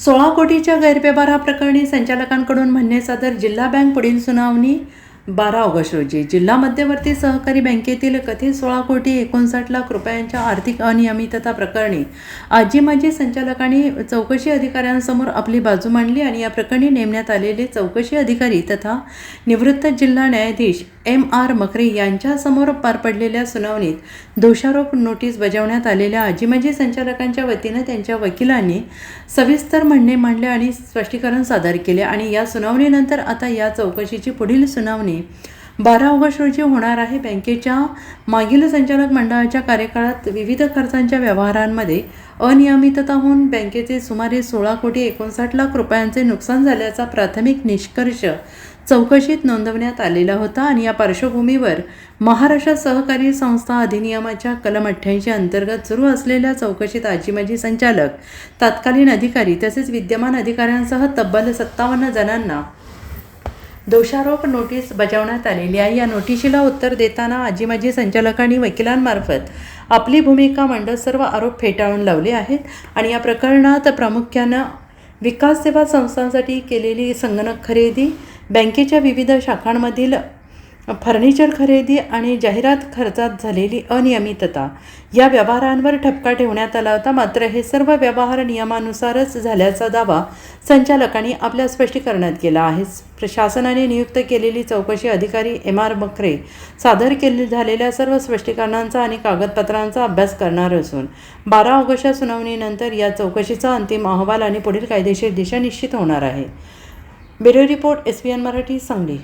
16 कोटीच्या गैरव्यवहाराप्रकरणी संचालकांकडून म्हणणे सादर. जिल्हा बँक पुढील सुनावणी 12 ऑगस्ट रोजी. जिल्हा मध्यवर्ती सहकारी बँकेतील कथित 16,59,00,000 रुपयांच्या आर्थिक अनियमितता प्रकरणी आजी माजी संचालकांनी चौकशी अधिकाऱ्यांसमोर आपली बाजू मांडली आणि या प्रकरणी नेमण्यात आलेले चौकशी अधिकारी तथा निवृत्त जिल्हा न्यायाधीश M.R. मकरे यांच्यासमोर पार पडलेल्या सुनावणीत दोषारोप नोटीस बजावण्यात आलेल्या आजी माजी संचालकांच्या वतीनं त्यांच्या वकिलांनी सविस्तर म्हणणे मांडले आणि स्पष्टीकरण सादर केले आणि या सुनावणीनंतर आता या चौकशीची पुढील सुनावणी 12 ऑगस्ट रोजी होणार आहे. बँकेच्या मागील संचालक मंडळाच्या कार्यकाळात विविध खर्चांच्या व्यवहारांमध्ये अनियमितता होऊन बँकेचे सुमारे 16,59,00,000 रुपयांचे नुकसान झाल्याचा प्राथमिक निष्कर्ष चौकशीत नोंदवण्यात आलेला होता आणि या पार्श्वभूमीवर महाराष्ट्र सहकारी संस्था अधिनियमाच्या कलम 88 अंतर्गत सुरू असलेल्या चौकशीत आजी माजी संचालक, तत्कालीन अधिकारी तसेच विद्यमान अधिकाऱ्यांसह तब्बल 57 जणांना दोषारोप नोटीस बजावण्यात आलेली आहे. या नोटिशीला उत्तर देताना आजी माजी संचालकांनी वकिलांमार्फत आपली भूमिका मांडत सर्व आरोप फेटाळून लावले आहेत आणि या प्रकरणात प्रामुख्यानं विकास सेवा संस्थांसाठी केलेली संगणक खरेदी, बँकेच्या विविध शाखांमधील फर्निचर खरेदी आणि जाहिरात खर्चात झालेली अनियमितता या व्यवहारांवर ठपका ठेवण्यात आला होता. मात्र हे सर्व व्यवहार नियमानुसारच झाल्याचा दावा संचालकांनी आपल्या स्पष्टीकरणात केला आहे. प्रशासनाने नियुक्त केलेली चौकशी अधिकारी M.R. मकरे सादर झालेल्या सर्व स्पष्टीकरणांचा आणि कागदपत्रांचा अभ्यास करणार असून 12 ऑगस्टच्या सुनावणीनंतर या चौकशीचा अंतिम अहवाल आणि पुढील कायदेशीर दिशा निश्चित होणार आहे. Bureau report SBN Marathi, Sangli.